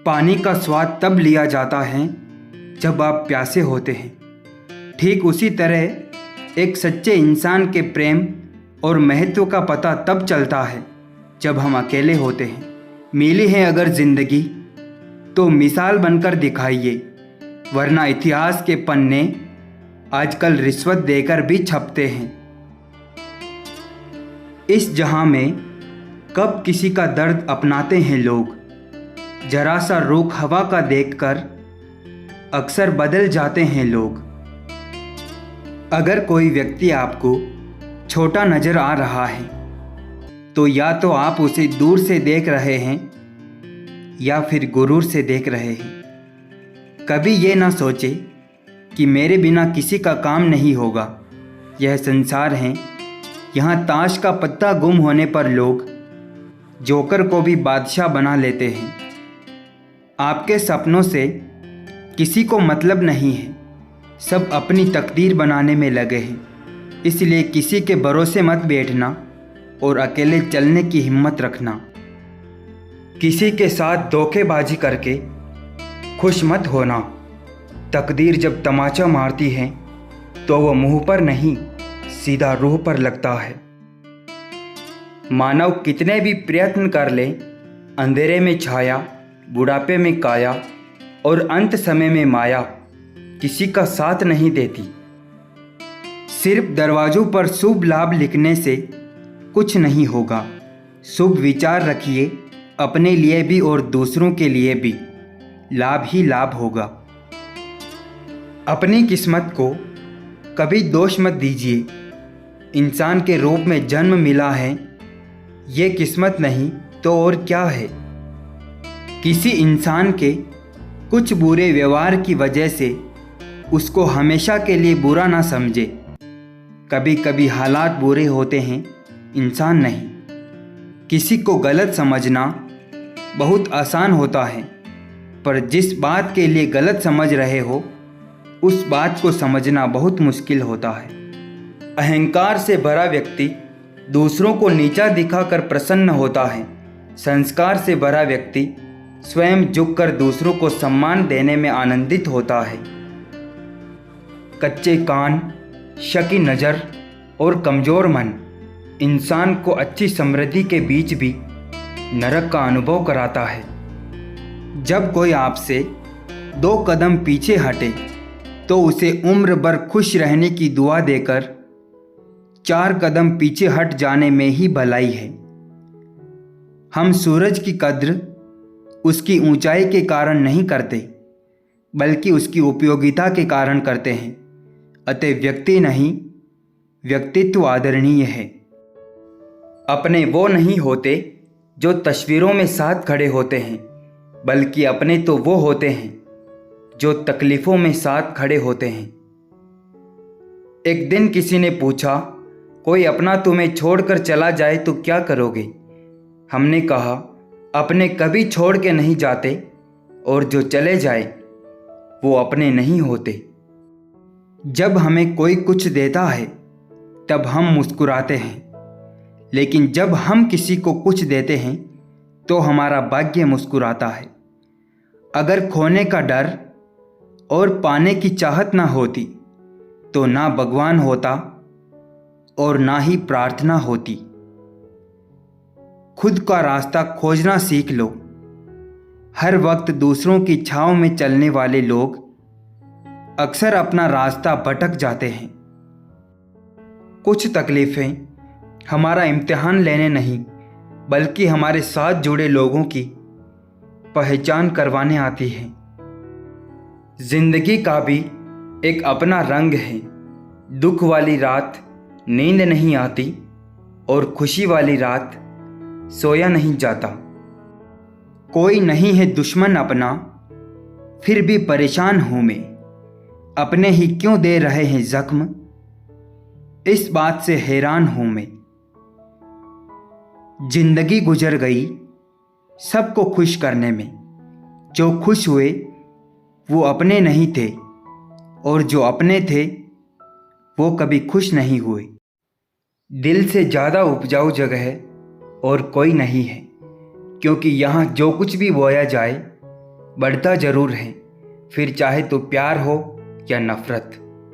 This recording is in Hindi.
पानी का स्वाद तब लिया जाता है जब आप प्यासे होते हैं। ठीक उसी तरह एक सच्चे इंसान के प्रेम और महत्व का पता तब चलता है जब हम अकेले होते हैं। मिली है अगर ज़िंदगी तो मिसाल बनकर दिखाइए, वरना इतिहास के पन्ने आजकल रिश्वत देकर भी छपते हैं। इस जहां में कब किसी का दर्द अपनाते हैं लोग, जरा सा रुख हवा का देखकर अक्सर बदल जाते हैं लोग। अगर कोई व्यक्ति आपको छोटा नज़र आ रहा है तो या तो आप उसे दूर से देख रहे हैं या फिर गुरूर से देख रहे हैं। कभी ये ना सोचे कि मेरे बिना किसी का काम नहीं होगा। यह संसार है, यहाँ ताश का पत्ता गुम होने पर लोग जोकर को भी बादशाह बना लेते हैं। आपके सपनों से किसी को मतलब नहीं है, सब अपनी तकदीर बनाने में लगे हैं। इसलिए किसी के भरोसे मत बैठना और अकेले चलने की हिम्मत रखना। किसी के साथ धोखेबाजी करके खुश मत होना। तकदीर जब तमाचा मारती है तो वो मुंह पर नहीं, सीधा रूह पर लगता है। मानव कितने भी प्रयत्न कर ले, अंधेरे में छाया, बुढ़ापे में काया और अंत समय में माया किसी का साथ नहीं देती। सिर्फ दरवाजों पर शुभ लाभ लिखने से कुछ नहीं होगा। शुभ विचार रखिए, अपने लिए भी और दूसरों के लिए भी लाभ ही लाभ होगा। अपनी किस्मत को कभी दोष मत दीजिए। इंसान के रूप में जन्म मिला है, ये किस्मत नहीं तो और क्या है। किसी इंसान के कुछ बुरे व्यवहार की वजह से उसको हमेशा के लिए बुरा ना समझे। कभी कभी हालात बुरे होते हैं, इंसान नहीं। किसी को गलत समझना बहुत आसान होता है, पर जिस बात के लिए गलत समझ रहे हो उस बात को समझना बहुत मुश्किल होता है। अहंकार से भरा व्यक्ति दूसरों को नीचा दिखाकर प्रसन्न होता है। संस्कार से भरा व्यक्ति स्वयं झुककर दूसरों को सम्मान देने में आनंदित होता है। कच्चे कान, शकी नज़र और कमज़ोर मन इंसान को अच्छी समृद्धि के बीच भी नरक का अनुभव कराता है। जब कोई आपसे 2 कदम पीछे हटे तो उसे उम्र भर खुश रहने की दुआ देकर 4 कदम पीछे हट जाने में ही भलाई है। हम सूरज की कद्र उसकी ऊंचाई के कारण नहीं करते, बल्कि उसकी उपयोगिता के कारण करते हैं। अतः व्यक्ति नहीं, व्यक्तित्व आदरणीय है। अपने वो नहीं होते जो तस्वीरों में साथ खड़े होते हैं, बल्कि अपने तो वो होते हैं जो तकलीफ़ों में साथ खड़े होते हैं। एक दिन किसी ने पूछा, कोई अपना तुम्हें छोड़कर चला जाए तो क्या करोगे? हमने कहा, अपने कभी छोड़ के नहीं जाते और जो चले जाए वो अपने नहीं होते। जब हमें कोई कुछ देता है तब हम मुस्कुराते हैं, लेकिन जब हम किसी को कुछ देते हैं तो हमारा भाग्य मुस्कुराता है। अगर खोने का डर और पाने की चाहत ना होती तो ना भगवान होता और ना ही प्रार्थना होती। खुद का रास्ता खोजना सीख लो। हर वक्त दूसरों की छांव में चलने वाले लोग अक्सर अपना रास्ता भटक जाते हैं। कुछ तकलीफ़ें हमारा इम्तिहान लेने नहीं, बल्कि हमारे साथ जुड़े लोगों की पहचान करवाने आती हैं। जिंदगी का भी एक अपना रंग है। दुख वाली रात नींद नहीं आती और खुशी वाली रात सोया नहीं जाता। कोई नहीं है दुश्मन अपना, फिर भी परेशान हूं मैं। अपने ही क्यों दे रहे हैं जख्म, इस बात से हैरान हूं मैं। जिंदगी गुजर गई सबको खुश करने में। जो खुश हुए वो अपने नहीं थे, और जो अपने थे वो कभी खुश नहीं हुए। दिल से ज़्यादा उपजाऊ जगह और कोई नहीं है, क्योंकि यहाँ जो कुछ भी बोया जाए बढ़ता ज़रूर है, फिर चाहे तो प्यार हो या नफ़रत।